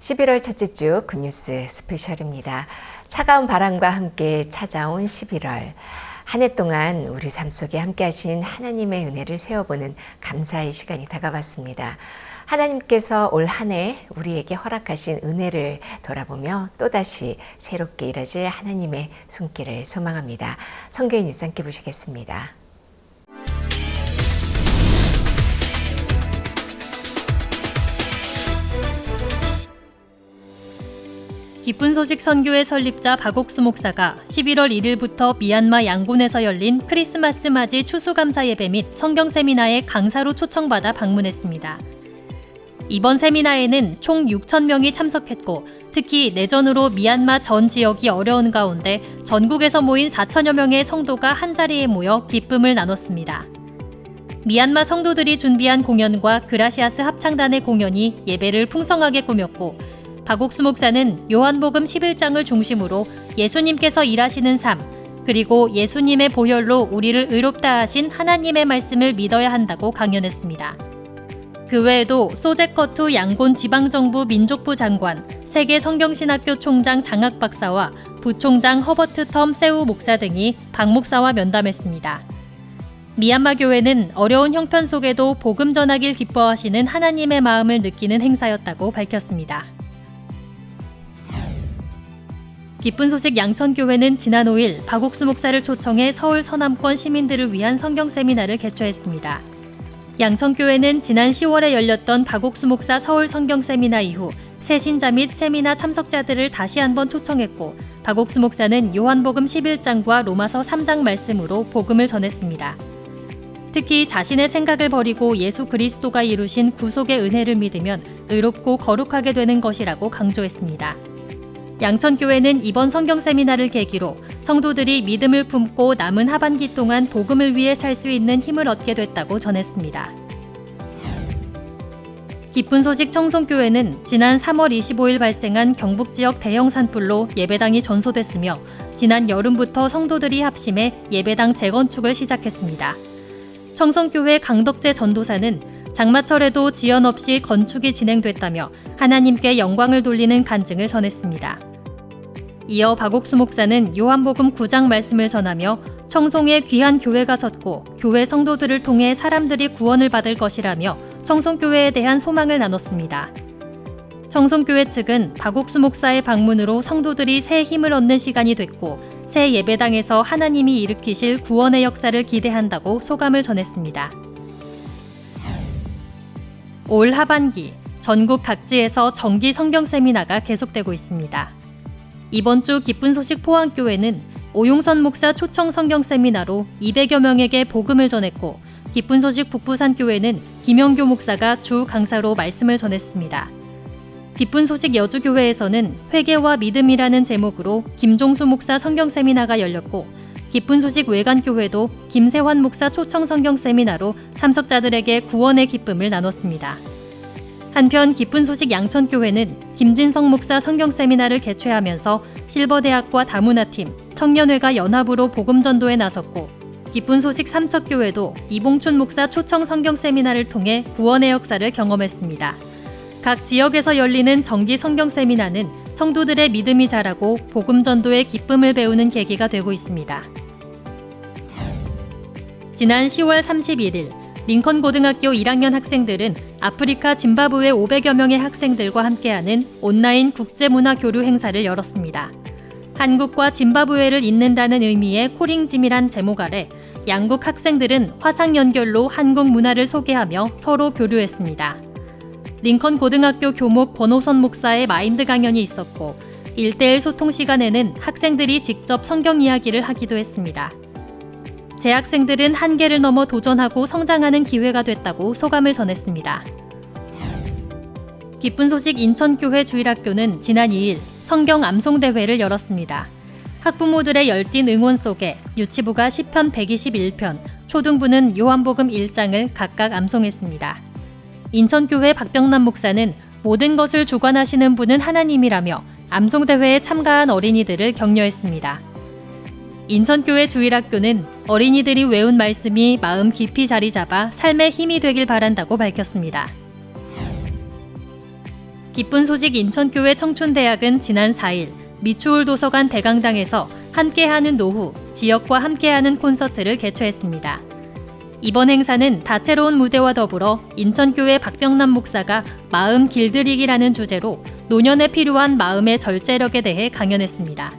11월 첫째 주 굿뉴스 스페셜입니다. 차가운 바람과 함께 찾아온 11월. 한 해 동안 우리 삶 속에 함께 하신 하나님의 은혜를 세워보는 감사의 시간이 다가왔습니다. 하나님께서 올 한 해 우리에게 허락하신 은혜를 돌아보며 또다시 새롭게 일하실 하나님의 손길을 소망합니다. 성경의 뉴스 함께 보시겠습니다. 기쁜 소식 선교회 설립자 박옥수 목사가 11월 1일부터 미얀마 양곤에서 열린 크리스마스 맞이 추수감사 예배 및 성경 세미나에 강사로 초청받아 방문했습니다. 이번 세미나에는 총 6,000명이 참석했고 특히 내전으로 미얀마 전 지역이 어려운 가운데 전국에서 모인 4,000여 명의 성도가 한자리에 모여 기쁨을 나눴습니다. 미얀마 성도들이 준비한 공연과 그라시아스 합창단의 공연이 예배를 풍성하게 꾸몄고 박옥수 목사는 요한복음 11장을 중심으로 예수님께서 일하시는 삶, 그리고 예수님의 보혈로 우리를 의롭다 하신 하나님의 말씀을 믿어야 한다고 강연했습니다. 그 외에도 소제커투 양곤 지방정부 민족부 장관, 세계성경신학교 총장 장학 박사와 부총장 허버트 텀 세우 목사 등이 박 목사와 면담했습니다. 미얀마 교회는 어려운 형편 속에도 복음 전하길 기뻐하시는 하나님의 마음을 느끼는 행사였다고 밝혔습니다. 기쁜 소식 양천교회는 지난 5일 박옥수 목사를 초청해 서울 서남권 시민들을 위한 성경 세미나를 개최했습니다. 양천교회는 지난 10월에 열렸던 박옥수 목사 서울 성경 세미나 이후 새신자 및 세미나 참석자들을 다시 한번 초청했고 박옥수 목사는 요한복음 11장과 로마서 3장 말씀으로 복음을 전했습니다. 특히 자신의 생각을 버리고 예수 그리스도가 이루신 구속의 은혜를 믿으면 의롭고 거룩하게 되는 것이라고 강조했습니다. 양천교회는 이번 성경 세미나를 계기로 성도들이 믿음을 품고 남은 하반기 동안 복음을 위해 살 수 있는 힘을 얻게 됐다고 전했습니다. 기쁜 소식 청송교회는 지난 3월 25일 발생한 경북 지역 대형 산불로 예배당이 전소됐으며 지난 여름부터 성도들이 합심해 예배당 재건축을 시작했습니다. 청송교회 강덕재 전도사는 장마철에도 지연 없이 건축이 진행됐다며 하나님께 영광을 돌리는 간증을 전했습니다. 이어 박옥수 목사는 요한복음 9장 말씀을 전하며 청송에 귀한 교회가 섰고 교회 성도들을 통해 사람들이 구원을 받을 것이라며 청송교회에 대한 소망을 나눴습니다. 청송교회 측은 박옥수 목사의 방문으로 성도들이 새 힘을 얻는 시간이 됐고 새 예배당에서 하나님이 일으키실 구원의 역사를 기대한다고 소감을 전했습니다. 올 하반기 전국 각지에서 정기 성경 세미나가 계속되고 있습니다. 이번 주 기쁜 소식 포항교회는 오용선 목사 초청 성경 세미나로 200여 명에게 복음을 전했고 기쁜 소식 북부산교회는 김영교 목사가 주 강사로 말씀을 전했습니다. 기쁜 소식 여주교회에서는 회개와 믿음이라는 제목으로 김종수 목사 성경 세미나가 열렸고 기쁜 소식 외관교회도 김세환 목사 초청 성경 세미나로 참석자들에게 구원의 기쁨을 나눴습니다. 한편 기쁜 소식 양천교회는 김진성 목사 성경 세미나를 개최하면서 실버대학과 다문화팀, 청년회가 연합으로 복음 전도에 나섰고 기쁜 소식 삼척교회도 이봉춘 목사 초청 성경 세미나를 통해 구원의 역사를 경험했습니다. 각 지역에서 열리는 정기 성경 세미나는 성도들의 믿음이 자라고 복음 전도의 기쁨을 배우는 계기가 되고 있습니다. 지난 10월 31일 링컨 고등학교 1학년 학생들은 아프리카 짐바브웨 500여 명의 학생들과 함께하는 온라인 국제문화 교류 행사를 열었습니다. 한국과 짐바브웨를 잇는다는 의미의 코링짐이란 제목 아래 양국 학생들은 화상 연결로 한국 문화를 소개하며 서로 교류했습니다. 링컨 고등학교 교목 권호선 목사의 마인드 강연이 있었고 1대1 소통 시간에는 학생들이 직접 성경 이야기를 하기도 했습니다. 재학생들은 한계를 넘어 도전하고 성장하는 기회가 됐다고 소감을 전했습니다. 기쁜 소식 인천교회 주일학교는 지난 2일 성경 암송대회를 열었습니다. 학부모들의 열띤 응원 속에 유치부가 시편 121편, 초등부는 요한복음 1장을 각각 암송했습니다. 인천교회 박병남 목사는 모든 것을 주관하시는 분은 하나님이라며 암송대회에 참가한 어린이들을 격려했습니다. 인천교회 주일학교는 어린이들이 외운 말씀이 마음 깊이 자리 잡아 삶의 힘이 되길 바란다고 밝혔습니다. 기쁜 소식 인천교회 청춘대학은 지난 4일 미추홀 도서관 대강당에서 함께하는 노후, 지역과 함께하는 콘서트를 개최했습니다. 이번 행사는 다채로운 무대와 더불어 인천교회 박병남 목사가 마음 길들이기라는 주제로 노년에 필요한 마음의 절제력에 대해 강연했습니다.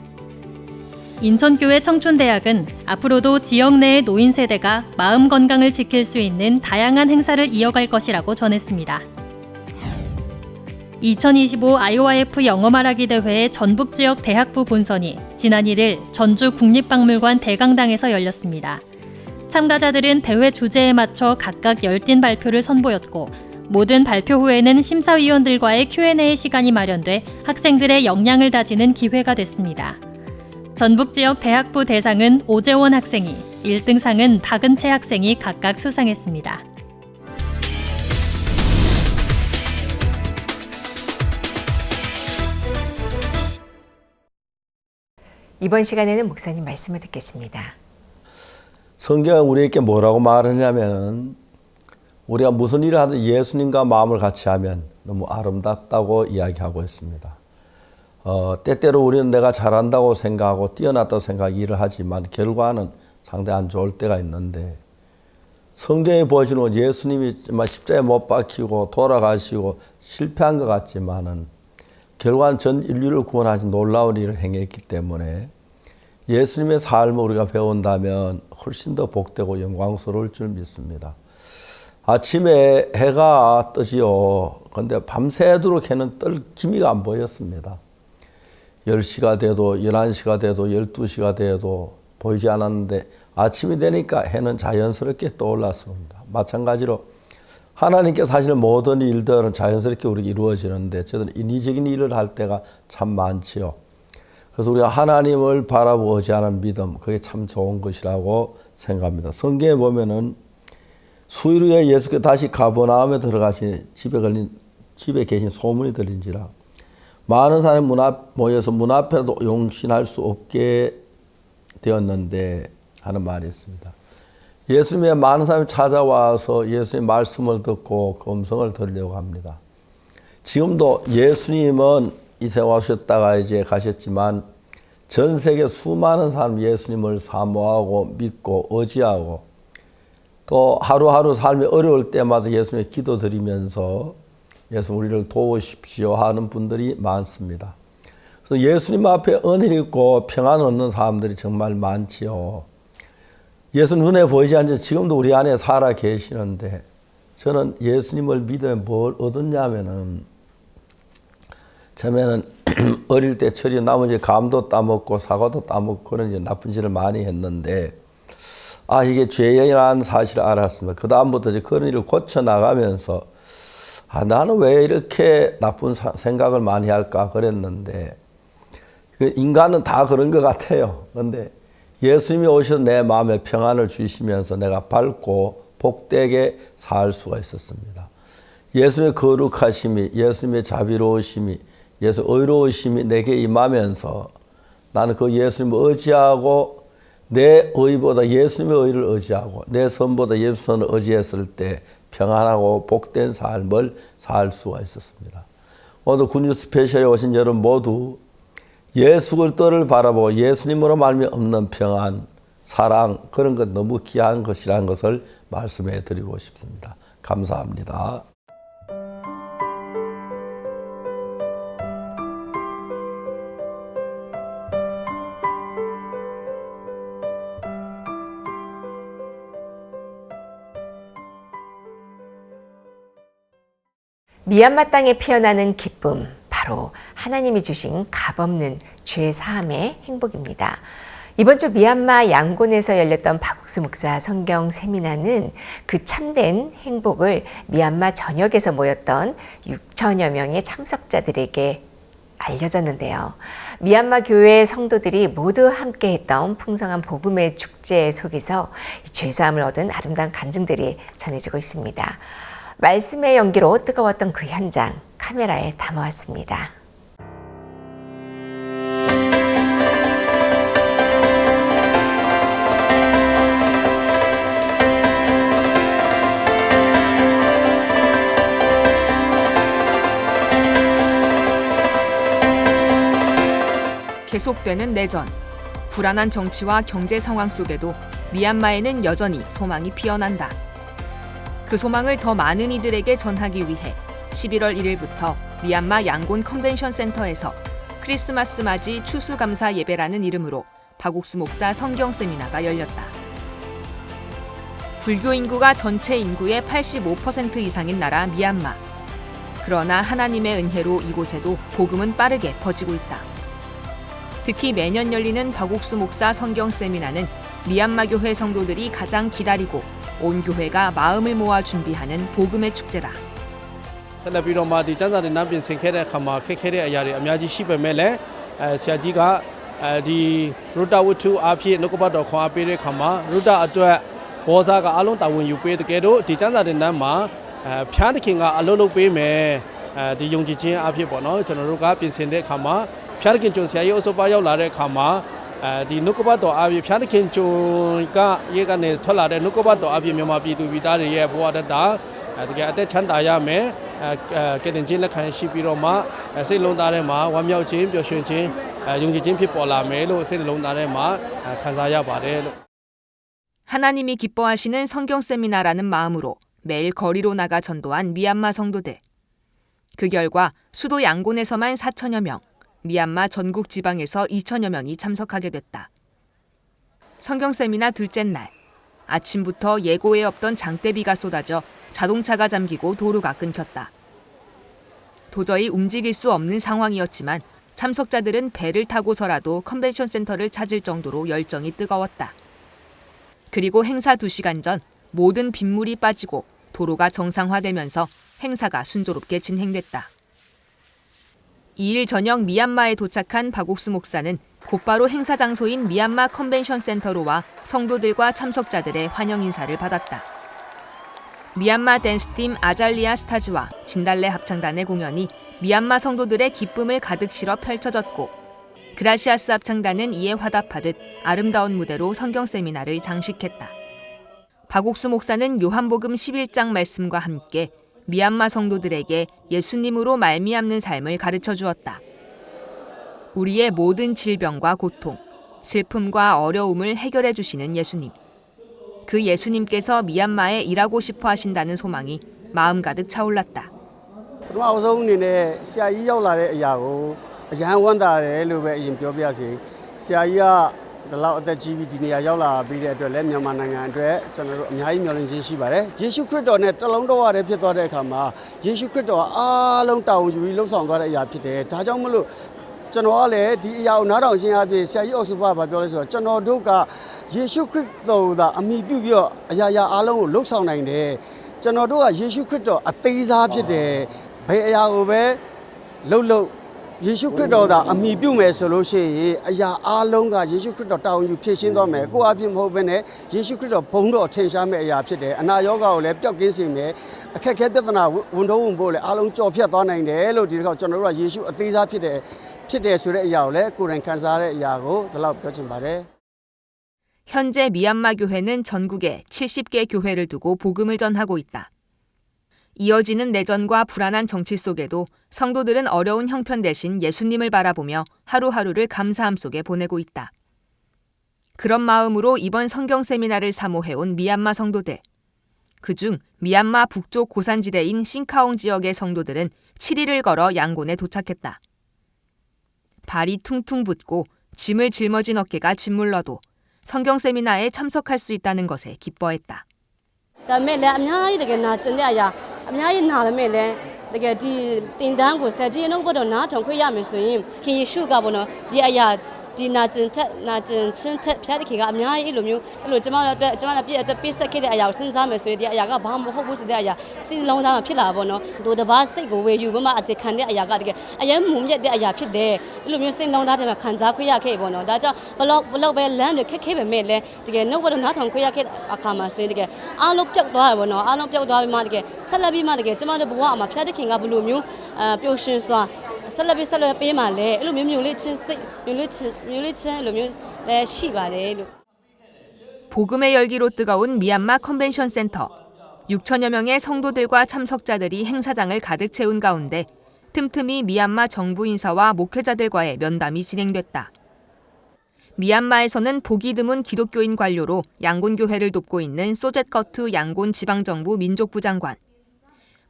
인천교회 청춘대학은 앞으로도 지역 내의 노인 세대가 마음 건강을 지킬 수 있는 다양한 행사를 이어갈 것이라고 전했습니다. 2025 IOIF 영어 말하기 대회의 전북지역 대학부 본선이 지난 1일 전주 국립박물관 대강당에서 열렸습니다. 참가자들은 대회 주제에 맞춰 각각 열띤 발표를 선보였고 모든 발표 후에는 심사위원들과의 Q&A 시간이 마련돼 학생들의 역량을 다지는 기회가 됐습니다. 전북지역 대학부 대상은 오재원 학생이, 1등상은 박은채 학생이 각각 수상했습니다. 이번 시간에는 목사님 말씀을 듣겠습니다. 성경은 우리에게 뭐라고 말하냐면 우리가 무슨 일을 하든 예수님과 마음을 같이 하면 너무 아름답다고 이야기하고 있습니다. 때때로 우리는 내가 잘한다고 생각하고 뛰어났다고 생각하고 일을 하지만 결과는 상당히 안 좋을 때가 있는데 성경에 보시는 예수님이 십자가에 못 박히고 돌아가시고 실패한 것 같지만은 결과는 전 인류를 구원하신 놀라운 일을 행했기 때문에 예수님의 삶을 우리가 배운다면 훨씬 더 복되고 영광스러울 줄 믿습니다. 아침에 해가 뜨지요. 그런데 밤새도록 해는 뜰 기미가 안 보였습니다. 10시가 돼도 11시가 돼도 12시가 돼도 보이지 않았는데 아침이 되니까 해는 자연스럽게 떠올랐습니다. 마찬가지로 하나님께서 하시는 모든 일들은 자연스럽게 우리가 이루어지는데 저는 인위적인 일을 할 때가 참 많지요. 그래서 우리가 하나님을 바라보고 의지하는 믿음, 그게 참 좋은 것이라고 생각합니다. 성경에 보면은 수일 후에 예수께서 다시 가버나움에 들어가시 집에 계신 소문이 들린지라 많은 사람이 모여서 문 앞에라도 용신할 수 없게 되었는데 하는 말이 있습니다. 예수님의 많은 사람이 찾아와서 예수님의 말씀을 듣고 그 음성을 들으려고 합니다. 지금도 예수님은 이 세상에 오셨다가 이제 가셨지만 전 세계 수많은 사람이 예수님을 사모하고 믿고 의지하고 또 하루하루 삶이 어려울 때마다 예수님께 기도드리면서 예수님 우리를 도우십시오 하는 분들이 많습니다. 그래서 예수님 앞에 은혜를 있고 평안을 얻는 사람들이 정말 많지요. 예수 눈에 보이지 않지만 지금도 우리 안에 살아 계시는데 저는 예수님을 믿으면 뭘 얻었냐면은 처음에는 어릴 때 철이 나머지 감도 따먹고 사과도 따먹고 그런 이제 나쁜 짓을 많이 했는데 이게 죄라는 사실을 알았습니다. 그 다음부터 이제 그런 일을 고쳐 나가면서 나는 왜 이렇게 나쁜 생각을 많이 할까 그랬는데 인간은 다 그런 것 같아요. 그런데 예수님이 오셔서 내 마음에 평안을 주시면서 내가 밝고 복되게 살 수가 있었습니다. 예수님의 거룩하심이, 예수님의 자비로우심이, 예수 의로우심이 내게 임하면서 나는 그 수님을 의지하고 내 의보다 예수님의 의를 의지하고 내 선보다 예수 선을 의지했을 때 평안하고 복된 삶을 살 수가 있었습니다. 오늘 굿뉴 스페셜에 오신 여러분 모두 예수 그리스도를 바라보고 예수님으로 말미 없는 평안, 사랑 그런 것 너무 귀한 것이라는 것을 말씀해 드리고 싶습니다. 감사합니다. 미얀마 땅에 피어나는 기쁨, 바로 하나님이 주신 값없는 죄 사함의 행복입니다. 이번 주 미얀마 양곤에서 열렸던 박옥수 목사 성경 세미나는 그 참된 행복을 미얀마 전역에서 모였던 6천여 명의 참석자들에게 알려졌는데요. 미얀마 교회 성도들이 모두 함께했던 풍성한 복음의 축제 속에서 죄사함을 얻은 아름다운 간증들이 전해지고 있습니다. 말씀의 연기로 뜨거웠던 그 현장 카메라에 담아왔습니다. 계속되는 내전, 불안한 정치와 경제 상황 속에도 미얀마에는 여전히 소망이 피어난다. 그 소망을 더 많은 이들에게 전하기 위해 11월 1일부터 미얀마 양곤 컨벤션 센터에서 크리스마스 맞이 추수감사 예배라는 이름으로 박옥수 목사 성경 세미나가 열렸다. 불교 인구가 전체 인구의 85% 이상인 나라 미얀마. 그러나 하나님의 은혜로 이곳에도 복음은 빠르게 퍼지고 있다. 특히 매년 열리는 박옥수 목사 성경 세미나는 미얀마 교회 성도들이 가장 기다리고 온 교회가 마음을 모아 준비하는 복음의 축제다. ဆက်လက်ပြီးတော့မှဒီစံစာတွေနန်းပြင်ဆင်ခဲ့တဲ့အခါမှာခက်ခဲတဲ့အရာတွေအများကြီးရှိပေမဲ့လည်းဆရာကြီးကဒီရူတာဝတ္ထုအဖြစ်နှုတ်ကပတ်တော်ခွန်အားပေးတဲ့အခါမှာရူတာအတွက်ဘောဇာကအလုံးတာဝန်ယူပေးတဲ့ကဲတော့ဒီစံစာတွေနန်းမှာဖျားသခင်ကအလုံးလုံးပေးမယ်ဒီယုံကြည်ခြင်းအဖြစ်ပေါ့နော်ကျွန်တော်တို့ကပြင်ဆင်တဲ့အခါမှာဖျားသခင်ကျွန်ဆရာကြီးအုပ်စုပါရောက်လာတဲ့အခါမှာဒီနှုတ်ကပတ်တော်အဖြစ်ဖျားသခင်ကျွန်ကရေကနေထွက်လာတဲ့နှုတ်ကပတ်တော်အဖြစ်မြန်မာပြည်သူပြည်သားတွေရဲ့ဘဝတတတကယ်အသက်ချမ်းသာရမယ်ကဲတင်ချင်းလက်ခံရှိပြီးတော့မှစိတ်လုံးသားထဲမှာဝမ်းမြောက်ခြင်းပျော်ရွှင်ခြင်းယုံကြည်ခြင်းဖြစ်ပေါ်လာမယ်လို့စိတ်လုံးသားထဲမှာခံစားရပါတယ်လို့ 하나님이 기뻐하시는 성경 세미나라는 마음으로 매일 거리로 나가 전도한 미얀마 성도들. 그 결과 수도 양곤에서만 4천여 명, 미얀마 전국 지방에서 2천여 명이 참석하게 됐다. 성경 세미나 둘째 날, 아침부터 예고에 없던 장대비가 쏟아져 자동차가 잠기고 도로가 끊겼다. 도저히 움직일 수 없는 상황이었지만 참석자들은 배를 타고서라도 컨벤션 센터를 찾을 정도로 열정이 뜨거웠다. 그리고 행사 2시간 전 모든 빗물이 빠지고 도로가 정상화되면서 행사가 순조롭게 진행됐다. 2일 저녁 미얀마에 도착한 박옥수 목사는 곧바로 행사 장소인 미얀마 컨벤션 센터로 와 성도들과 참석자들의 환영 인사를 받았다. 미얀마 댄스팀 아잘리아 스타즈와 진달래 합창단의 공연이 미얀마 성도들의 기쁨을 가득 실어 펼쳐졌고 그라시아스 합창단은 이에 화답하듯 아름다운 무대로 성경 세미나를 장식했다. 박옥수 목사는 요한복음 11장 말씀과 함께 미얀마 성도들에게 예수님으로 말미암는 삶을 가르쳐 주었다. 우리의 모든 질병과 고통, 슬픔과 어려움을 해결해 주시는 예수님. 그 예수님께서 미얀마에 일하고 싶어 하신다는 소망이 마음 가득 차올랐다. ပထမအဆုံးအနေနဲ့ဆရာကြီးရောက်လာတဲ့အရာကိုအရန်ဝမ်းသာတယ်လို့ပဲအရင်ပြောပြရစီဆရာကြီးကဒီလောက်အသက်ကြီးပြီးဒီနေရာရောက်လာပြီးတဲ့အတွက်လည်းမြန်မာနိုင်ငံအတွက်ကျွန်တော်တို့အများကြီးမျှော်လင့်ခြင်းရှိပါတယ်ယေရှုခရစ်တော်နဲ့တလုံးတော်ရတဲ့ဖြစ်သွားတဲ့အခါမှာယေရှုခရစ်တော်အားလုံးတာဝန်ယူပြီးလှုပ်ဆောင်သွားတဲ့အရာဖြစ်တယ်ဒါကြောင့်မလို့ကျွန်တော်ကလည်းဒီအရာကိုနားထောင်ခြင်းအပြင်ဆရာကြီးအောက်စုပါဘာပြောလဲဆိုတော့ကျွန်တော်တို့ကယေရှုခရစ်တော်သာအမိပြုပြီးတော့အရာရာအားလုံးကိုလှုပ်ဆောင်နိုင်တယ်ကျွန်တော်တို့ကယေရှုခရစ်တော်အသေးစားဖြစ်တယ်ဘယ်အရာကိုပဲလှုပ်ယေရှုခရစ်တော်သာအမိပြုမယ်ဆိုလို့ရှိရင်အရာအားလုံးကယေရှုခရစ်တော်တာဝန်ယူဖြည့်ရှင်းသွားမယ်ကိုယ်အပြစ်မဟုတ်ဘဲနဲ့ယေရှုခရစ်တော်ဘုန်းတော်ထင်ရှားမဲ့အရာဖြစ်တယ်အနာရောဂါကိုလည်းပျောက်ကင်းစေမယ်အခက်အခဲပြဿနာဝန်တော့ဝန်ဖို့လည်းအားလုံးကြော်ဖြတ်သွားနိုင်တယ်လို့ဒီတစ်ခါကျွန်တော်တို့ကယေရှုအသေးစားဖြစ်တယ်ဆိုတဲ့အရာကိုလည်းကိုယ်တိုင်ခံစားရတဲ့အရာကိုဒီလောက်ပြောချင်ပါတယ် 현재 미얀마 교회는 전국에 70개 교회를 두고 복음을 전하고 있다. 이어지는 내전과 불안한 정치 속에도 성도들은 어려운 형편 대신 예수님을 바라보며 하루하루를 감사함 속에 보내고 있다. 그런 마음으로 이번 성경 세미나를 사모해온 미얀마 성도들. 그중 미얀마 북쪽 고산지대인 싱카옹 지역의 성도들은 7일을 걸어 양곤에 도착했다. 발이 퉁퉁 붓고 짐을 짊어진 어깨가 짓물러도 성경 세미나에 참석할 수 있다는 것에 기뻐했다. ဒါမဲ့လည်းအများကြီးတကယ်နာကျင်တဲ့အရာအများကြီးနာပေမဲ့လည်းတကယ်ဒီတင်တန်းကိုဆက်ကြီးနှုတ်ဘတော်နားထောင်ခွင့်ရမယ်ဆိုရင်ခင်ယေရှုကဘောနော်ဒီအရာဒီနာကျင်ချင်းထက်ဖျားတခင်ကအများကြီးအဲ့လိုကျမတို့အတွက်ကျမတို့ပြည့်အတွက်ပြည့်ဆက်ခဲ့တဲ့အရာကိုစဉ်းစားမယ်ဆိုရင်ဒီအရာကဘာမှမဟုတ်ဘူးဆိုတဲ့အရာစီလုံးသားမှဖြစ်လာပါဘောနော်ဒိုတဘာစိတ်ကိုဝေယူမှအစီခံတဲ့အရာကတကယ်အရင်မုံမြက်တဲ့အရာဖြစ်တယ်အဲ့လိုမျိုးစိတ်လုံးသားတွေမှာခံစားခွင့်ရခဲ့ဘောနော်ဒါကြောင့်ဘလောက်ပဲလမ်းတွေခက်ခဲပေမဲ့လည်းတကယ်နှုတ်ဘတော်နားထောင်ခွင့်ရခဲ့အခါမှာဆိုရင်တကယ်အားလုံးပြုတ်သွားတယ်ဘောနော်အားလုံးပြုတ်သွားပြီးမှတကယ်ဆက်လက်ပြီးမှတကယ်ကျမတို့ဘဝမှာဖျားတခင်ကဘလိုမျိုးပျော်ရွှင်စွာဆက်လက်ပေးမှလည်းအဲ့လိုမျိုးမျိုးလေးချင်းစိတ်မျိုးလေးချင်းအဲ့လိုမျိုးလည်းရှိပါတယ်လို့ 복음의 열기로 뜨거운 미얀마 컨벤션 센터. 6천여 명의 성도들과 참석자들이 행사장을 가득 채운 가운데 틈틈이 미얀마 정부 인사와 목회자들과의 면담이 진행됐다. 미얀마에서는 보기 드문 기독교인 관료로 양곤교회를 돕고 있는 소젯커투 양곤 지방정부 민족부 장관,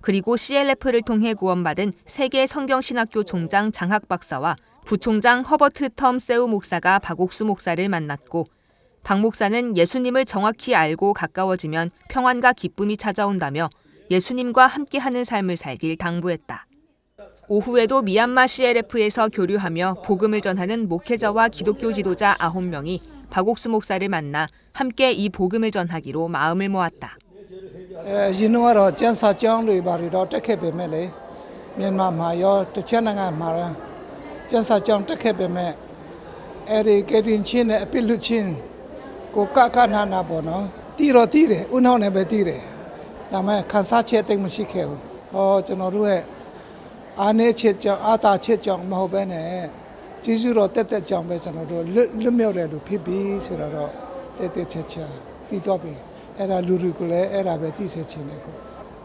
그리고 CLF를 통해 구원받은 세계 성경신학교 총장 장학 박사와 부총장 허버트 텀 세우 목사가 박옥수 목사를 만났고, 박 목사는 예수님을 정확히 알고 가까워지면 평안과 기쁨이 찾아온다며 예수님과 함께하는 삶을 살길 당부했다. 오후에도 미얀마 CLF에서 교류하며 복음을 전하는 목회자와 기독교 지도자 9명이 박옥수 목사를 만나 함께 이 복음을 전하기로 마음을 모았다. 이누아로 전사장들이 바리로 택해배매래 미얀마마요 ተቸ나가마라 전사장 택해배매 에리 게딘친에 필루친 고까까나나보노 띠로띠레 운하네베 띠레 다음에 칸사체 땡무시케오 저노루에 아내 체장 아다 체장 마호베네 지수로 때때장 배잖아도 르며래도 피비스라로 때때 체차 띠도비 에라 루루글레 에라 베티세치네고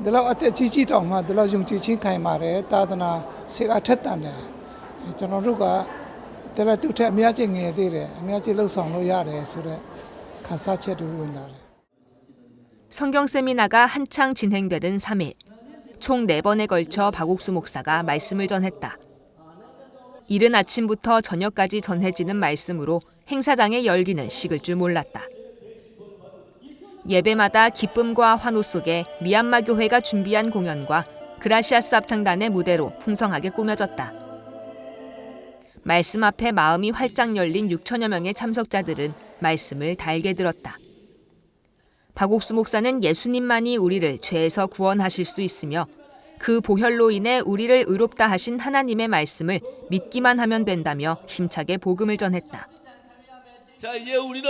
들어 어때 지지정마 들어 용지친 가이마레 따드나 세가 텄다네 저노루가 들어 뚜테 아미아지 녜데레 아미아지 럭성로 야레 소레 칸사체도 운나레. 성경 세미나가 한창 진행되던 3일, 총 4번에 걸쳐 박옥수 목사가 말씀을 전했다. 이른 아침부터 저녁까지 전해지는 말씀으로 행사장의 열기는 식을 줄 몰랐다. 예배마다 기쁨과 환호 속에 미얀마 교회가 준비한 공연과 그라시아스 합창단의 무대로 풍성하게 꾸며졌다. 말씀 앞에 마음이 활짝 열린 6천여 명의 참석자들은 말씀을 달게 들었다. 박옥수 목사는 예수님만이 우리를 죄에서 구원하실 수 있으며 그 보혈로 인해 우리를 의롭다 하신 하나님의 말씀을 믿기만 하면 된다며 힘차게 복음을 전했다. 자, 이제 우리는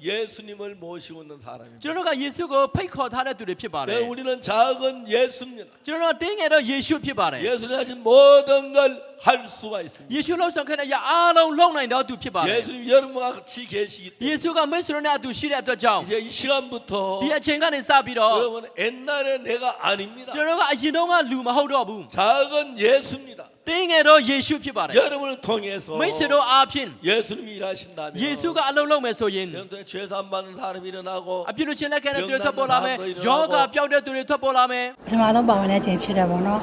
예수님을 모시고 있는 사람입니다. ကျွန်တော်ကယေရှုကိုဖိတ်ခေါ်ထားတဲ့သူတွေဖြစ်ပါတယ် 네, 우리는 작은 예수입니다. ကျွန်တော်တင်းငယ်တော့ယေရှုဖြစ်ပါတယ် 예수님 하신 모든 걸 할 수가 있습니다. ယေရှုလှုပ်ဆောင်ခဲ့တဲ့အရာအားလုံးလုပ်နိုင်တော်သူဖြစ်ပါတယ် 예수님 여러분과 같이 계시기 ယေ 때문에 ရှုကမိတ်ဆွေတို့နဲ့အတူရှိတဲ့အတွက်ကြောင့် 이제 이 시간부터 ဒီအချိန်ကနေစပြီးတော့ 여러분 옛날에 내가 아닙니다. ကျွန်တော်ကအရင်တုန်းကလူမဟုတ်တော့ဘူး 작은 예수입니다. တင်းငယ်တော့ယေရှုဖြစ်ပါတယ် 여러분을 통해서 မိတ်ဆွေတို့အားဖြင့် 예수님이 일하신다면 ယေရှုကအလုပ်လုပ်မယ်ဆိုရင် 여러분들 죄산 받는 사람이 일어나고 အပြစ်လို့ချင်းလက်ခံတဲ့သူတွေထွက်ပေါ်လာမယ်ယောဂပျောက်တဲ့သူတွေထွက်ပေါ်လာမယ် ပထမဆုံးပါဝင်တဲ့အချိန်ဖြစ်တယ်ပေါ့နော်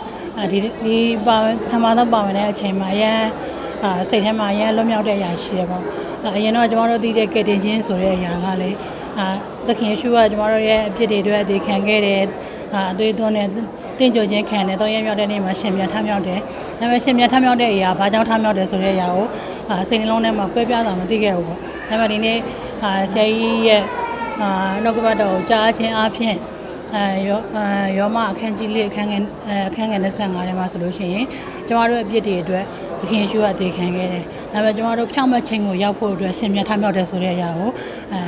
ဒီပါဝင်ပထမဆုံးပါဝင်တဲ့အချိန်မှာရန်စိတ်ထဲမှာရန်လွတ်မြောက်တဲ့အရာရှိတယ်ပေါ့အရင်တော့ကျွန်တော်တို့သိတဲ့ကယ်တင်ခြင်းဆိုတဲ့အရာကလေသခင်ယေရှုကကျွန်တော်တို့ရဲ့အပြစ်တွေအတွက်အသေးခံခဲ့တယ်အသွေးသွန်းနဲ့တင်ကြိုခြင်းခံတယ်တော့ရမြောက်တဲ့နေ့မှာရှင်ပြန်ထမြောက်တယ်ဒါပေမဲ့ရှင်ပြန်ထမြောက်တဲ့အရာဘာကြောင့်ထမြောက်တယ်ဆိုတဲ့အရာကိုစိတ်နှလုံးထဲမှာကွဲပြားတာမသိခဲ့ဘူးပေါ့ဒါပေမဲ့ဒီနေ့ဆရာကြီးရဲ့နှုတ်ကပတ်တော်ကိုကြားခြင်းအပြင်ယောမအခန်းကြီးလေးအခန်းငယ်25ထဲမှာဆိုလို့ရှိရင်ကျမတို့အပြစ်တွေအတွက်သခင်ယေရှုကအသေးခံခဲ့တယ်။ဒါပေမဲ့ကျမတို့ဖြောင့်မတ်ခြင်းကိုရောက်ဖို့အတွက်ရှင်ပြန်ထမြောက်တယ်ဆိုတဲ့အရာကို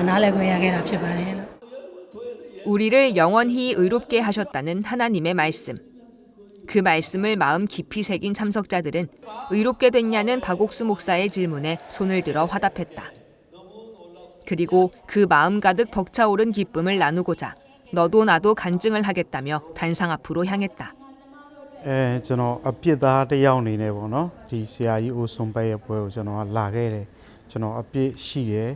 နားလည်ခွင့်ရခဲ့တာဖြစ်ပါတယ်လို့ 우리를 영원히 의롭게 하셨다는 하나님의 말씀. 그 말씀을 마음 깊이 새긴 참석자들은 의롭게 됐냐는 박옥수 목사의 질문에 손을 들어 화답했다. 그리고 그 마음 가득 벅차오른 기쁨을 나누고자 너도 나도 간증을 하겠다며 단상 앞으로 향했다. ကျွန်တော်အပြစ်သားတစ်ယောက်အနေနဲ့ပေါ့နော်ဒီဆရာကြီးအိုဆွန်ပတ်ရဲ့ပွဲကိုကျွန်တော်လာခဲ့တယ်ကျွန်တော်အပြစ်ရှိတယ်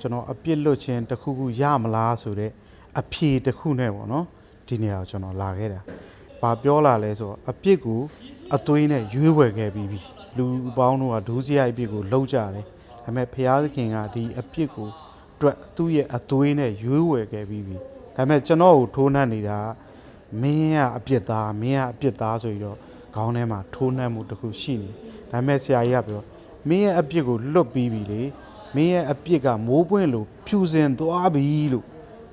ကျွန်တော်အပြစ်လွတ်ခြင်းတစ်ခုခုရမလားဆိုတဲ့အဖြေတစ်ခုနဲ့ပေါ့နော်ဒီနေရာကိုကျွန်တော်လာခဲ့တာဘာပြောလာလဲဆိုတော့အပြစ်ကိုအသွေးနဲ့ရွေးဝယ်ခဲ့ပြီးပြီလူပေါင်းတို့ကဒုစရိုက်အပြစ်ကိုလှုပ်ကြတယ်ဒါပေမဲ့ဘုရားသခင်ကဒီအပြစ်ကိုအတွက်သူ့ရဲ့အသွေးနဲ့ရွေးဝယ်ခဲ့ပြီးပြီဒါပေမဲ့ကျွန်တော်ကိုထိုးနှက်နေတာမင်းကအပြစ်သားမင်းကအပြစ်သားဆိုပြီးတော့ခေါင်းထဲမှာထိုးနှက်မှုတစ်ခုရှိနေဒါပေမဲ့ဆရာကြီးကပြောမင်းရဲ့အပြစ်ကိုလွတ်ပြီးပြီလေမင်းရဲ့အပြစ်ကမိုးပွင့်လို့ဖြူစင်သွားပြီလို့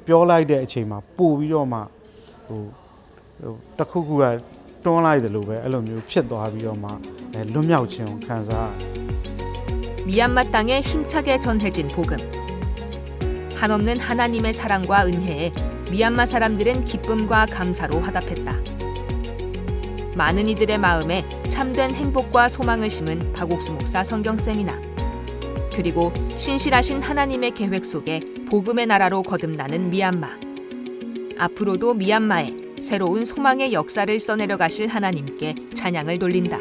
ပြောလိုက်တဲ့အချိန်မှာပို့ပြီးတော့မှတခုခုကတွန်းလိုက်တယ်လို့ပဲအဲ့လိုမျိုးဖြစ်သွားပြီးတော့မှလွတ်မြောက်ခြင်းကိုခံစားရတယ် 미얀마 땅에 힘차게 전해진 복음. 한없는 하나님의 사랑과 은혜에 미얀마 사람들은 기쁨과 감사로 화답했다. 많은 이들의 마음에 참된 행복과 소망을 심은 박옥수 목사 성경 세미나. 그리고 신실하신 하나님의 계획 속에 복음의 나라로 거듭나는 미얀마. 앞으로도 미얀마에 새로운 소망의 역사를 써내려 가실 하나님께 찬양을 돌린다.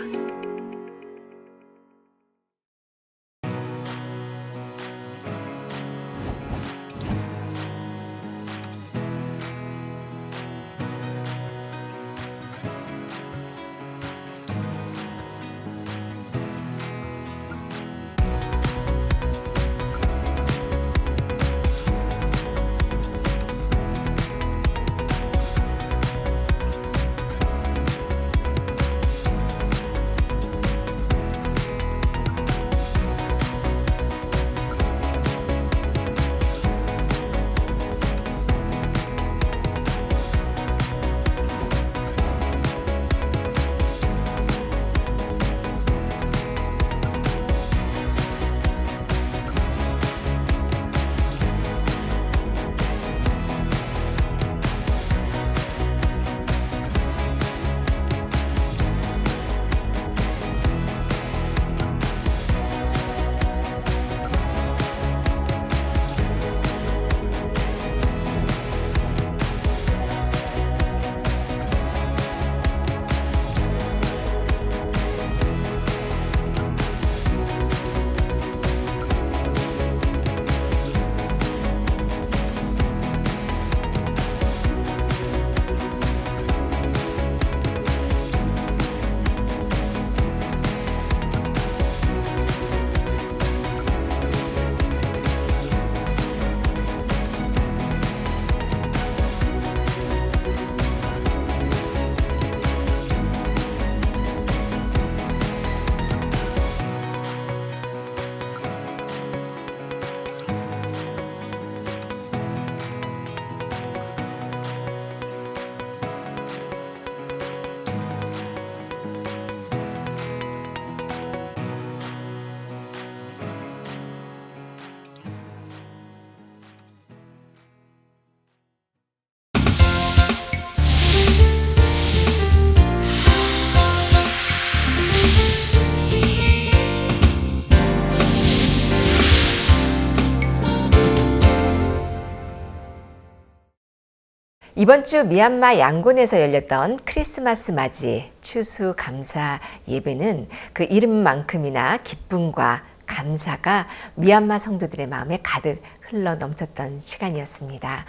이번 주 미얀마 양곤에서 열렸던 크리스마스 맞이 추수감사 예배는 그 이름만큼이나 기쁨과 감사가 미얀마 성도들의 마음에 가득 흘러 넘쳤던 시간이었습니다.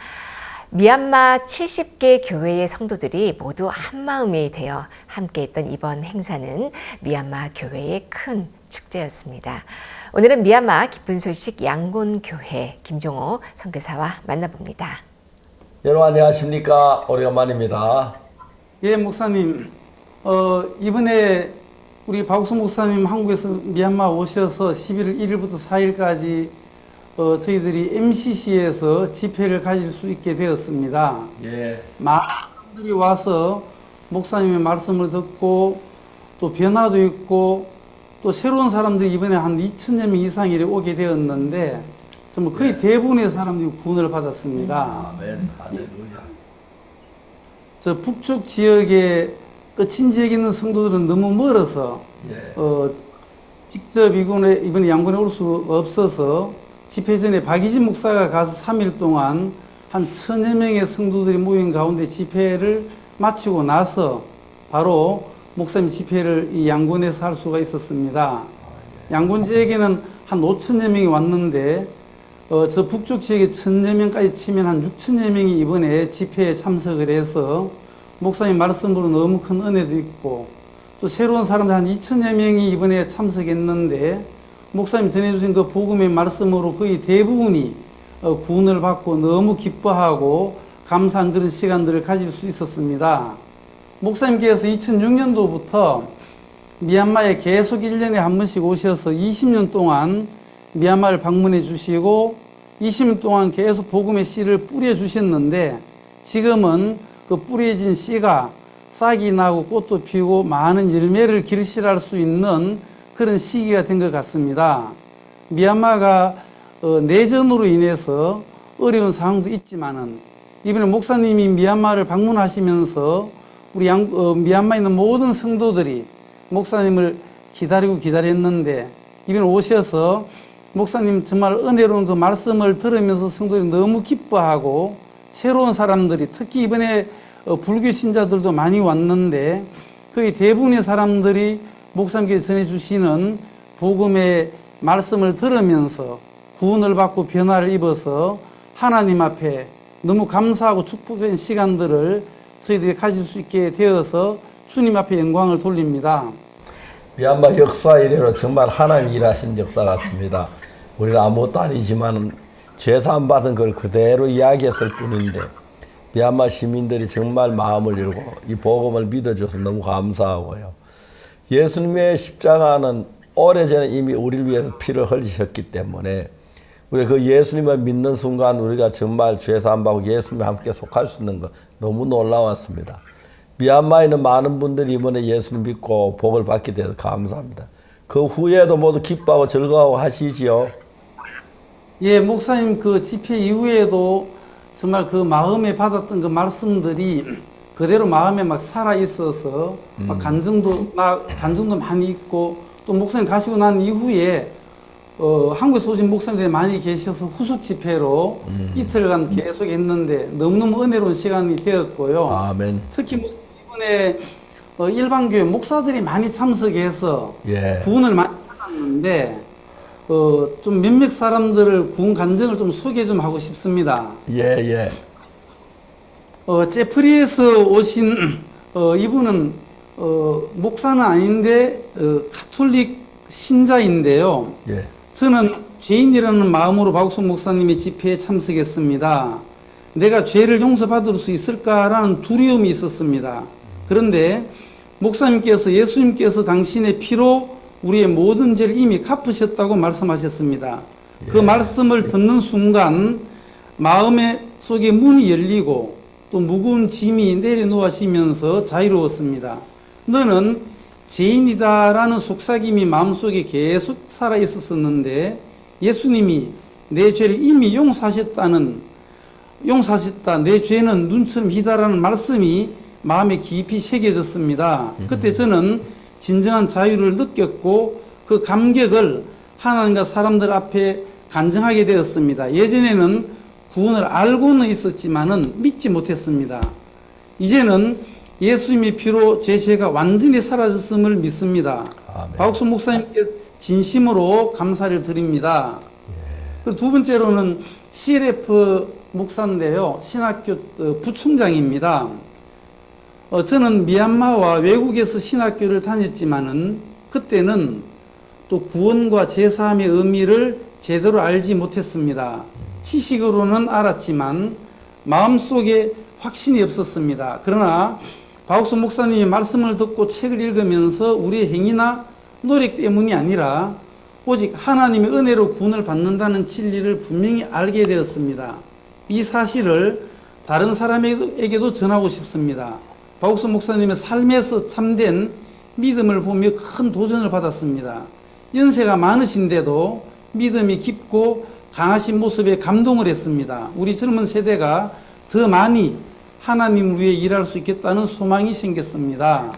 미얀마 70개 교회의 성도들이 모두 한마음이 되어 함께했던 이번 행사는 미얀마 교회의 큰 축제였습니다. 오늘은 미얀마 기쁜 소식 양곤 교회 김종호 선교사와 만나봅니다. 여러분 안녕하십니까? 오래간만입니다. 예, 목사님. 이번에 우리 박옥수 목사님 한국에서 미얀마 오셔서 11월 1일부터 4일까지 저희들이 MCC에서 집회를 가질 수 있게 되었습니다. 예. 많은 분들이 와서 목사님의 말씀을 듣고 또 변화도 있고 또 새로운 사람들이 이번에 한 2,000여 명 이상이 오게 되었는데 정말 거의 대부분의 사람들이 구원을 받았습니다. 아멘. 할렐루야. 저 북쪽 지역에 끝인 지역에 있는 성도들은 너무 멀어서 직접 이번에 양곤에 올 수 없어서 집회 전에 박이진 목사가 가서 3일 동안 한 1,000여 명의 성도들이 모인 가운데 집회를 마치고 나서 바로 목사님 집회를 이 양곤에서 할 수가 있었습니다. 양곤 지역에는 한 5,000여 명이 왔는데 저 북쪽 지역에 1,000여 명까지 치면 한 6,000여 명이 이번에 집회에 참석을 해서 목사님 말씀으로 너무 큰 은혜도 있고 또 새로운 사람들 한 2,000여 명이 이번에 참석했는데 목사님 전해주신 그 복음의 말씀으로 거의 대부분이 구원을 받고 너무 기뻐하고 감사한 그런 시간들을 가질 수 있었습니다. 목사님께서 2006년도부터 미얀마에 계속 1년에 한 번씩 오셔서 20년 동안 미얀마를 방문해 주시고 20년 동안 계속 복음의 씨를 뿌려 주셨는데 지금은 그 뿌려진 씨가 싹이 나고 꽃도 피고 많은 열매를 결실할 수 있는 그런 시기가 된 것 같습니다. 미얀마가 내전으로 인해서 어려운 상황도 있지만은 이번에 목사님이 미얀마를 방문하시면서 우리 미얀마에 있는 모든 성도들이 목사님을 기다렸는데 이번에 오셔서 목사님 정말 은혜로운 그 말씀을 들으면서 성도들이 너무 기뻐하고 새로운 사람들이 특히 이번에 불교 신자들도 많이 왔는데 거의 대부분의 사람들이 목사님께서 전해주시는 복음의 말씀을 들으면서 구원을 받고 변화를 입어서 하나님 앞에 너무 감사하고 축복적인 시간들을 저희들이 가질 수 있게 되어서 주님 앞에 영광을 돌립니다. 미얀마 역사 이래로 정말 하나님이 일하신 역사 같습니다. 우리는 아무것도 아니지만 죄사함 받은 걸 그대로 이야기했을 뿐인데 미얀마 시민들이 정말 마음을 열고 이 복음을 믿어줘서 너무 감사하고요. 예수님의 십자가는 오래전에 이미 우리를 위해서 피를 흘리셨기 때문에 우리 그 예수님을 믿는 순간 우리가 정말 죄사함 받고 예수님과 함께 속할 수 있는 거 너무 놀라웠습니다. 미얀마에 있는 많은 분들이 이번에 예수님 믿고 복을 받게 돼서 감사합니다. 그 후에도 모두 기뻐하고 즐거워 하시지요. 예, 목사님 그 집회 이후에도 정말 그 마음에 받았던 그 말씀들이 그대로 마음에 막 살아 있어서 막 간증도 많이 있고 또 목사님 가시고 난 이후에 한국에서 오신 목사님들이 많이 계셔서 후속 집회로 이틀간 계속 했는데 너무너무 은혜로운 시간이 되었고요. 아멘. 특히 이번에 일반교회 목사들이 많이 참석해서 구원을 많이 받았는데 좀 몇몇 사람들을 구원 간증을 좀 소개 좀 하고 싶습니다. 예. 제프리에서 오신 이분은 목사는 아닌데 가톨릭 신자인데요. 예. 저는 죄인이라는 마음으로 박옥순 목사님의 집회에 참석했습니다. 내가 죄를 용서받을 수 있을까라는 두려움이 있었습니다. 그런데 목사님께서 예수님께서 당신의 피로 우리의 모든 죄를 이미 갚으셨다고 말씀하셨습니다. 그 말씀을 듣는 순간 마음의 속에 문이 열리고 또 무거운 짐이 내려놓아지면서 자유로웠습니다. 너는 죄인이다라는 속삭임이 마음속에 계속 살아 있었는데 예수님이 내 죄를 이미 용서하셨다, 내 죄는 눈처럼 희다라는 말씀이 마음에 깊이 새겨졌습니다. 그때 저는 진정한 자유를 느꼈고 그 감격을 하나님과 사람들 앞에 간증하게 되었습니다. 예전에는 구원을 알고는 있었지만은 믿지 못했습니다. 이제는 예수님의 피로 제 죄가 완전히 사라졌음을 믿습니다. 박옥순 목사님께 진심으로 감사를 드립니다. 그리고 두 번째로는 CLF 목사인데요. 신학교 부총장입니다. 저는 미얀마와 외국에서 신학교를 다녔지만은 그때는 또 구원과 제사함의 의미를 제대로 알지 못했습니다. 지식으로는 알았지만 마음속에 확신이 없었습니다. 그러나 박옥순 목사님의 말씀을 듣고 책을 읽으면서 우리의 행위나 노력 때문이 아니라 오직 하나님의 은혜로 구원을 받는다는 진리를 분명히 알게 되었습니다. 이 사실을 다른 사람에게도 전하고 싶습니다. 박옥순 목사님의 삶에서 참된 믿음을 보며 큰 도전을 받았습니다. 연세가 많으신데도 믿음이 깊고 강하신 모습에 감동을 했습니다. 우리 젊은 세대가 더 많이 하나님을 위해 일할 수 있겠다는 소망이 생겼습니다.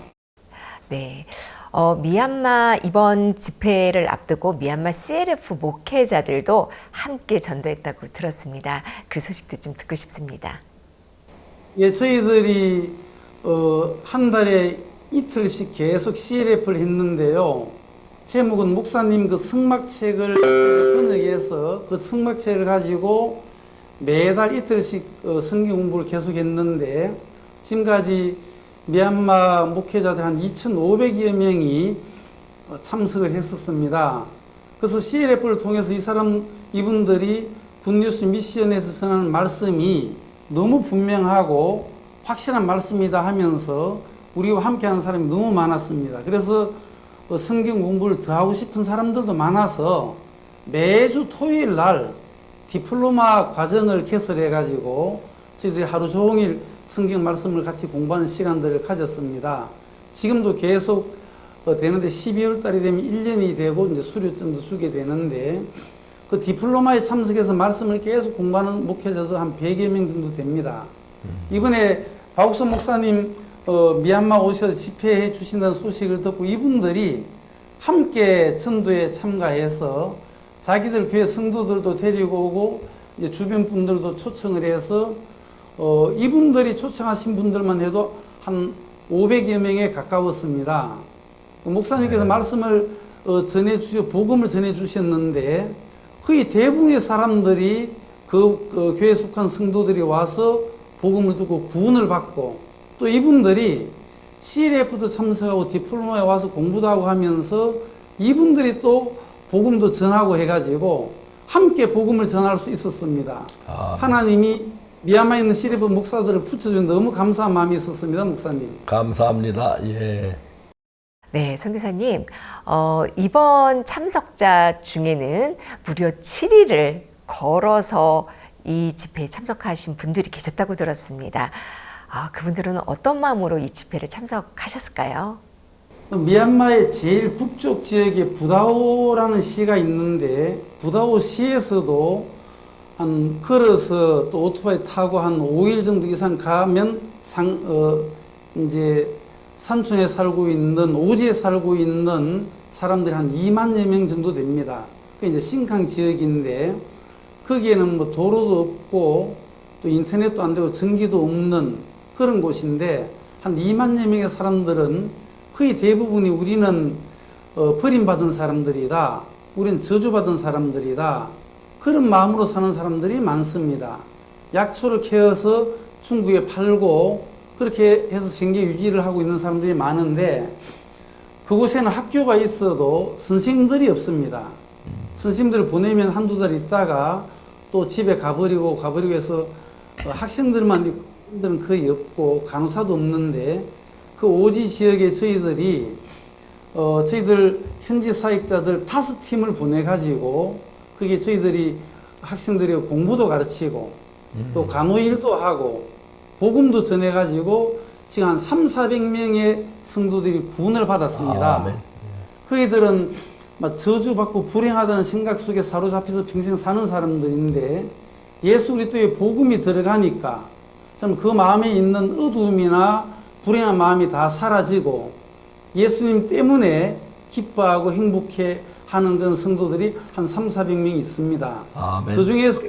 네. 미얀마 이번 집회를 앞두고 미얀마 CLF 목회자들도 함께 전도했다고 들었습니다. 그 소식도 좀 듣고 싶습니다. 예, 저희들이 한 달에 이틀씩 계속 CLF를 했는데요. 제목은 목사님 그 승막책을 번역해서 그 승막책을 가지고 매달 이틀씩 성경 공부를 계속했는데 지금까지 미얀마 목회자들 한 2,500여 명이 참석을 했었습니다. 그래서 CLF를 통해서 이분들이 굿뉴스 미션에서 전하는 말씀이 너무 분명하고 확실한 말씀이다 하면서 우리와 함께하는 사람이 너무 많았습니다. 그래서 성경 공부를 더 하고 싶은 사람들도 많아서 매주 토요일 날 디플로마 과정을 개설해 가지고 저희들이 하루 종일 성경 말씀을 같이 공부하는 시간들을 가졌습니다. 지금도 계속 되는데 12월 달이 되면 1년이 되고 이제 수료증도 주게 되는데 그 디플로마에 참석해서 말씀을 계속 공부하는 목회자도 한 100여 명 정도 됩니다. 이번에 박옥순 목사님 미얀마 오셔서 집회해 주신다는 소식을 듣고 이분들이 함께 전도에 참가해서 자기들 교회 성도들도 데리고 오고 이제 주변 분들도 초청을 해서 이분들이 초청하신 분들만 해도 한 500여 명에 가까웠습니다. 목사님께서 말씀을 전해주시고 복음을 전해주셨는데 거의 대부분의 사람들이 그 교회에 속한 성도들이 와서 복음을 듣고 구원을 받고 또 이분들이 CLF도 참석하고 디플로마에 와서 공부도 하고 하면서 이분들이 또 복음도 전하고 해가지고 함께 복음을 전할 수 있었습니다. 하나님이 미얀마에 있는 CLF 목사들을 붙여준 너무 감사한 마음이 있었습니다, 목사님. 감사합니다. 예. 네, 선교사님, 이번 참석자 중에는 무려 7일을 걸어서 이 집회에 참석하신 분들이 계셨다고 들었습니다. 그분들은 어떤 마음으로 이 집회를 참석하셨을까요? 미얀마의 제일 북쪽 지역에 부다오라는 시가 있는데 부다오 시에서도 한 걸어서 또 오토바이 타고 한 5일 정도 이상 가면 이제 산촌에 살고 있는 오지에 살고 있는 사람들이 한 2만여 명 정도 됩니다. 그 이제 신강 지역인데 거기에는 뭐 도로도 없고 또 인터넷도 안 되고 전기도 없는 그런 곳인데 한 2만여 명의 사람들은 거의 대부분이 우리는 버림받은 사람들이다. 우리는 저주받은 사람들이다. 그런 마음으로 사는 사람들이 많습니다. 약초를 캐어서 중국에 팔고 그렇게 해서 생계 유지를 하고 있는 사람들이 많은데 그곳에는 학교가 있어도 선생님들이 없습니다. 선생님들을 보내면 한두 달 있다가 또 집에 가버리고 해서 학생들은 거의 없고 간호사도 없는데 그 오지 지역에 저희들 현지 사역자들 5팀을 보내가지고 그게 저희들이 학생들이 공부도 가르치고 또 간호일도 하고 복음도 전해가지고 지금 한 300~400명의 성도들이 구원을 받았습니다. 그이들은 막 저주받고 불행하다는 생각 속에 사로잡혀서 평생 사는 사람들인데 예수 그리스도의 복음이 들어가니까 참 그 마음에 있는 어두움이나 불행한 마음이 다 사라지고 예수님 때문에 기뻐하고 행복해 하는 그런 성도들이 한 300~400명이 있습니다. 그 중에서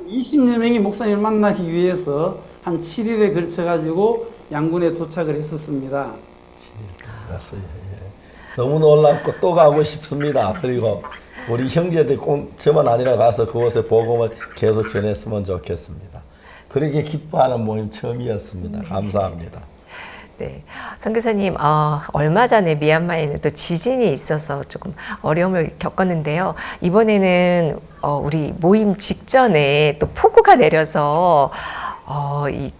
20여 명의 목사님을 만나기 위해서 한 7일에 걸쳐가지고 양군에 도착을 했었습니다. 알았어요. 너무 놀랍고 또 가고 싶습니다. 그리고 우리 형제들 꼭 저만 아니라 가서 그곳에 복음을 계속 전했으면 좋겠습니다. 그렇게 기뻐하는 모임 처음이었습니다. 감사합니다. 네, 선교사님, 얼마 전에 미얀마에는 또 지진이 있어서 조금 어려움을 겪었는데요. 이번에는 우리 모임 직전에 또 폭우가 내려서 이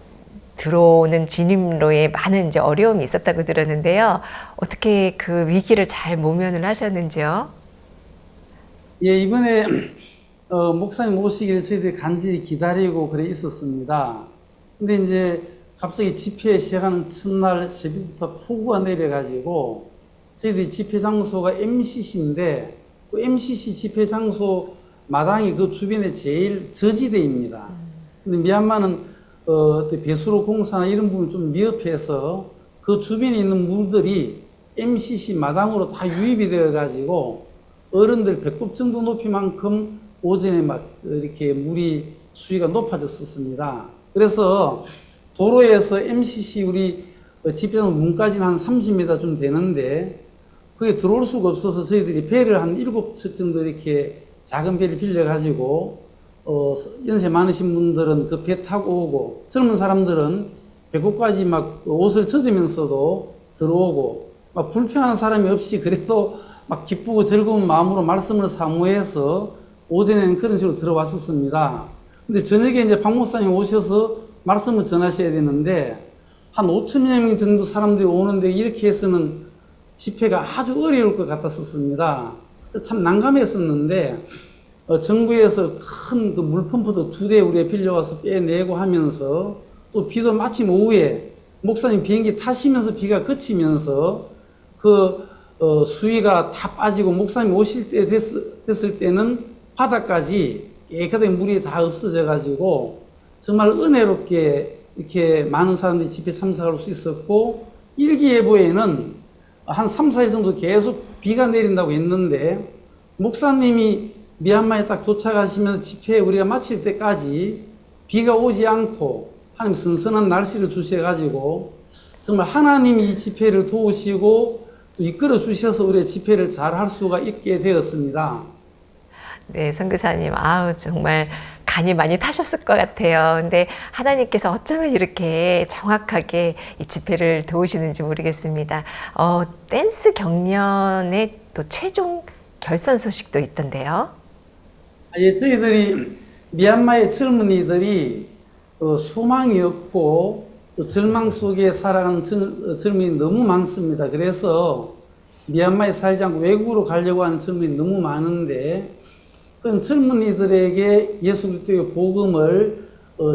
들어오는 진입로에 많은 이제 어려움이 있었다고 들었는데요. 어떻게 그 위기를 잘 모면을 하셨는지요? 예, 이번에 목사님 오시기를 저희들이 간절히 기다리고 그래 있었습니다. 근데 이제 갑자기 집회 시작하는 첫날 새벽부터 폭우가 내려가지고 저희들이 집회 장소가 MCC인데 그 MCC 집회 장소 마당이 그 주변에 제일 저지대입니다. 근데 미얀마는 배수로 공사나 이런 부분 좀 미흡해서 그 주변에 있는 물들이 MCC 마당으로 다 유입이 되어 가지고 어른들 배꼽 정도 높이만큼 오전에 막 이렇게 물이 수위가 높아졌었습니다. 그래서 도로에서 MCC 우리 집회장 문까지는 한 30m 좀 되는데 그게 들어올 수가 없어서 저희들이 배를 한 7척 정도 이렇게 작은 배를 빌려가지고 연세 많으신 분들은 그 배 타고 오고 젊은 사람들은 배꼽까지 막 옷을 젖으면서도 들어오고 막 불평하는 사람이 없이 그래도 막 기쁘고 즐거운 마음으로 말씀을 사모해서 오전에는 그런 식으로 들어왔었습니다. 근데 저녁에 이제 박 목사님 오셔서 말씀을 전하셔야 되는데 한 5,000여 명 정도 사람들이 오는데 이렇게 해서는 집회가 아주 어려울 것 같았었습니다. 참 난감했었는데 정부에서 큰 그 물펌프도 2대 우리가 빌려와서 빼내고 하면서 또 비도 마침 오후에 목사님 비행기 타시면서 비가 그치면서 그 수위가 다 빠지고 목사님 오실 때 됐을 때는 바닥까지 깨끗하게 물이 다 없어져 가지고 정말 은혜롭게 이렇게 많은 사람들이 집회 참석할 수 있었고 일기예보에는 한 3, 4일 정도 계속 비가 내린다고 했는데 목사님이 미얀마에 딱 도착하시면서 집회 우리가 마칠 때까지 비가 오지 않고 하나님 선선한 날씨를 주셔가지고 정말 하나님이 이 집회를 도우시고 이끌어 주셔서 우리의 집회를 잘 할 수가 있게 되었습니다. 네, 선교사님, 정말 간이 많이 타셨을 것 같아요. 근데 하나님께서 어쩌면 이렇게 정확하게 이 집회를 도우시는지 모르겠습니다. 댄스 경연의 또 최종 결선 소식도 있던데요. 예, 저희들이 미얀마의 젊은이들이 소망이 없고 또 절망 속에 살아가는 젊은이 너무 많습니다. 그래서 미얀마에 살지 않고 외국으로 가려고 하는 젊은이 너무 많은데 그런 젊은이들에게 예수 그리스도의 복음을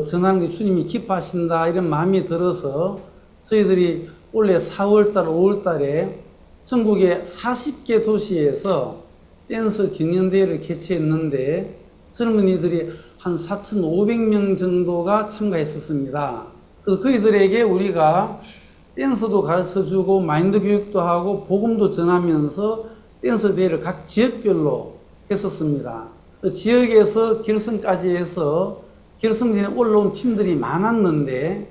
전하는 게 주님이 기뻐하신다 이런 마음이 들어서 저희들이 올해 4월달, 5월달에 전국의 40개 도시에서 댄스 경연대회를 개최했는데 젊은이들이 한 4,500명 정도가 참가했었습니다. 그래서 그이들에게 우리가 댄스도 가르쳐주고 마인드 교육도 하고 복음도 전하면서 댄스 대회를 각 지역별로 했었습니다. 그 지역에서 결승까지 해서 결승전에 올라온 팀들이 많았는데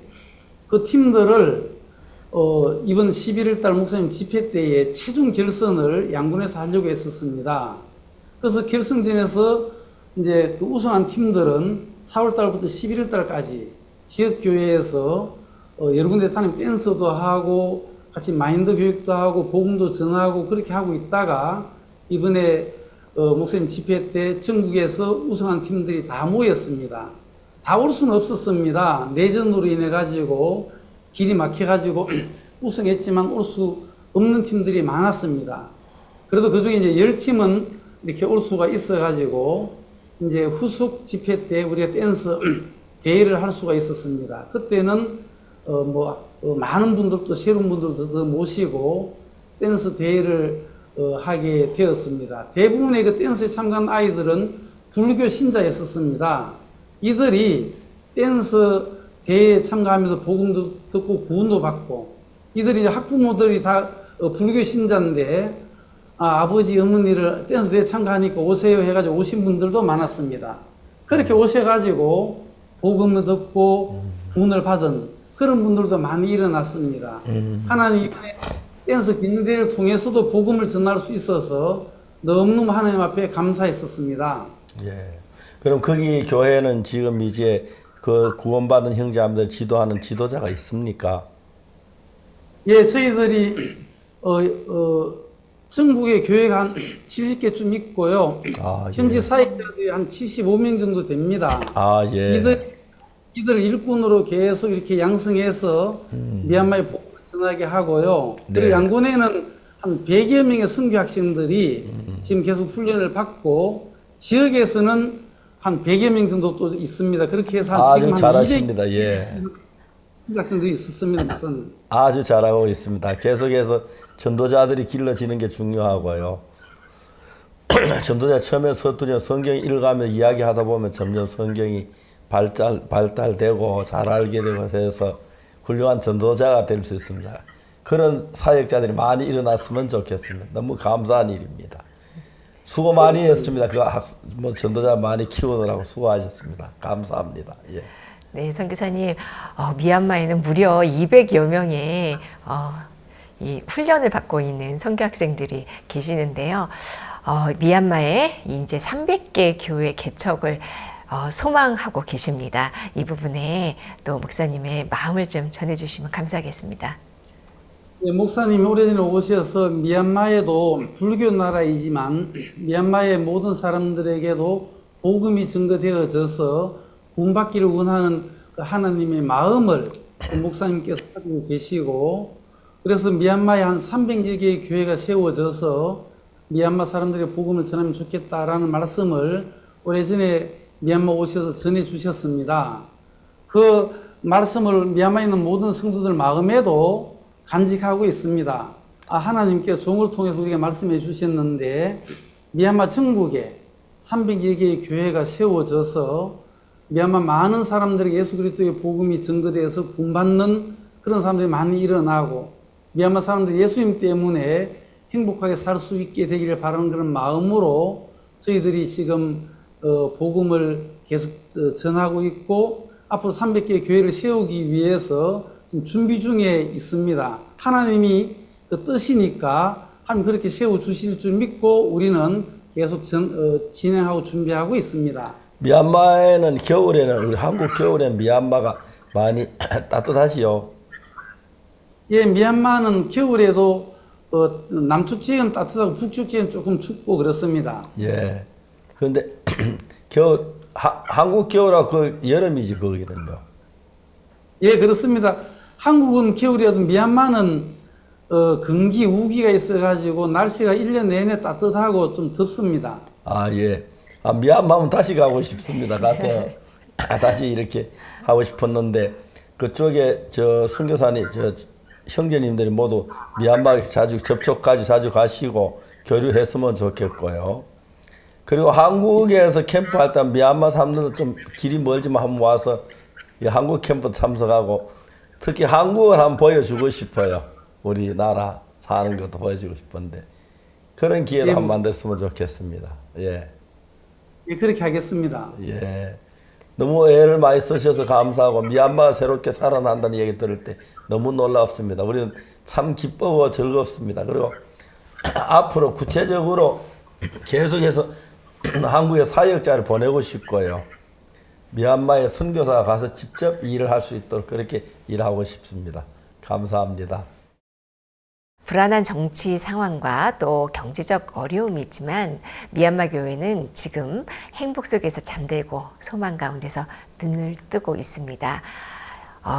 그 팀들을 이번 11월 달 목사님 집회 때에 최종 결선을 양군에서 하려고 했었습니다. 그래서 결승전에서 이제 그 우승한 팀들은 4월 달부터 11월 달까지 지역 교회에서 여러 군데 다니면 댄서도 하고 같이 마인드 교육도 하고 복음도 전하고 그렇게 하고 있다가 이번에 목사님 집회 때 전국에서 우승한 팀들이 다 모였습니다. 다 올 수는 없었습니다. 내전으로 인해 가지고 길이 막혀 가지고 우승했지만 올 수 없는 팀들이 많았습니다. 그래도 그중에 이제 10팀은 이렇게 올 수가 있어 가지고 이제 후속 집회 때 우리가 댄스 대회를 할 수가 있었습니다. 그때는 많은 분들도 새로운 분들도 더 모시고 댄스 대회를 하게 되었습니다. 대부분의 그 댄스에 참가한 아이들은 불교 신자였었습니다. 이들이 댄스 대회에 참가하면서 복음도 듣고 구원도 받고 이들이 이제 학부모들이 다 불교 신자인데 아버지 어머니를 댄스 대회에 참가하니까 오세요 해가지고 오신 분들도 많았습니다. 그렇게 오셔가지고 복음을 듣고 구원을 받은 그런 분들도 많이 일어났습니다. 하나님의 댄스 빈대를 통해서도 복음을 전할 수 있어서 너무너무 하나님 앞에 감사했었습니다. 예. 그럼 거기 교회는 지금 이제 그 구원받은 형제자매들 지도하는 지도자가 있습니까? 예, 저희들이 전국에 교회가 한 70개쯤 있고요. 아, 예. 현지 사역자들이 한 75명 정도 됩니다. 아, 예. 이들 일꾼으로 계속 이렇게 양성해서 미얀마에 복음을 전하게 하고요. 네. 그리고 양곤에는 한 100여 명의 선교 학생들이 지금 계속 훈련을 받고 지역에서는 한 100여 명 정도 또 있습니다. 그렇게 해서 아주 지금 잘하십니다. 예. 선교 학생들이 있었습니다. 목사님. 아주 잘하고 있습니다. 계속해서 전도자들이 길러지는 게 중요하고요. 전도자 처음에 서투려 성경 읽어가며 이야기하다 보면 점점 성경이 발달되고 잘 알게 되고 해서 훌륭한 전도자가 될 수 있습니다. 그런 사역자들이 많이 일어났으면 좋겠습니다. 너무 감사한 일입니다. 수고 많이 했습니다. 전도자 많이 키우느라고 수고하셨습니다. 감사합니다. 예. 네, 선교사님, 미얀마에는 무려 200여 명의 이 훈련을 받고 있는 선교학생들이 계시는데요. 미얀마에 이제 300개 교회 개척을 소망하고 계십니다. 이 부분에 또 목사님의 마음을 좀 전해주시면 감사하겠습니다. 네, 목사님이 오래전에 오셔서 미얀마에도 불교 나라이지만 미얀마의 모든 사람들에게도 복음이 증거되어져서 구원받기를 원하는 하나님의 마음을 목사님께서 가지고 계시고, 그래서 미얀마에 한 300여 개의 교회가 세워져서 미얀마 사람들의 복음을 전하면 좋겠다라는 말씀을 오래전에 미얀마 오셔서 전해 주셨습니다. 그 말씀을 미얀마에 있는 모든 성도들 마음에도 간직하고 있습니다. 하나님께서 종을 통해서 우리에게 말씀해 주셨는데 미얀마 전국에 300여 개의 교회가 세워져서 미얀마 많은 사람들에게 예수 그리스도의 복음이 증거되어서 구원받는 그런 사람들이 많이 일어나고 미얀마 사람들이 예수님 때문에 행복하게 살 수 있게 되기를 바라는 그런 마음으로 저희들이 지금 복음을 계속 전하고 있고 앞으로 300개의 교회를 세우기 위해서 지금 준비 중에 있습니다. 하나님이 그 뜻이니까 그렇게 세워주실 줄 믿고 우리는 계속 진행하고 준비하고 있습니다. 미얀마에는 겨울에는 우리 한국 겨울엔 미얀마가 많이 따뜻하지요. 예, 미얀마는 겨울에도 남쪽 지역은 따뜻하고 북쪽 지역은 조금 춥고 그렇습니다. 예. 그런데 한국 겨울하고 그 여름이지 거기는요. 예, 그렇습니다. 한국은 겨울이라도 미얀마는 건기 우기가 있어가지고 날씨가 1년 내내 따뜻하고 좀 덥습니다. 아, 예. 미얀마는 다시 가고 싶습니다. 가서 다시 이렇게 하고 싶었는데 그쪽에 선교사님 형제님들이 모두 미얀마 접촉까지 자주 가시고 교류했으면 좋겠고요. 그리고 한국에서 캠프할 때 미얀마 사람들도 좀 길이 멀지만 한번 와서 이 한국 캠프 참석하고 특히 한국을 한번 보여주고 싶어요. 우리나라 사는 것도 보여주고 싶은데 그런 기회를 한번 만들었으면 좋겠습니다. 예. 예, 그렇게 하겠습니다. 예. 너무 애를 많이 쓰셔서 감사하고 미얀마가 새롭게 살아난다는 얘기 들을 때 너무 놀랍습니다. 우리는 참 기쁘고 즐겁습니다. 그리고 앞으로 구체적으로 계속해서 한국에 사역자를 보내고 싶고요. 미얀마에 선교사가 가서 직접 일을 할 수 있도록 그렇게 일하고 싶습니다. 감사합니다. 불안한 정치 상황과 또 경제적 어려움이 있지만 미얀마 교회는 지금 행복 속에서 잠들고 소망 가운데서 눈을 뜨고 있습니다.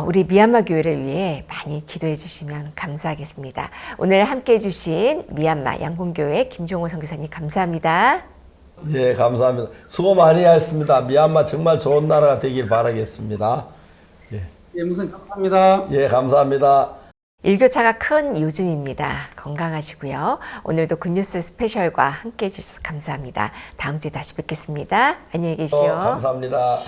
우리 미얀마 교회를 위해 많이 기도해 주시면 감사하겠습니다. 오늘 함께해 주신 미얀마 양곤교회 김종호 선교사님 감사합니다. 예, 감사합니다. 수고 많이 하셨습니다. 미얀마 정말 좋은 나라가 되길 바라겠습니다. 예, 목사님 감사합니다. 예, 감사합니다. 일교차가 큰 요즘입니다. 건강하시고요. 오늘도 굿뉴스 스페셜과 함께해 주셔서 감사합니다. 다음 주에 다시 뵙겠습니다. 안녕히 계십시오. 감사합니다.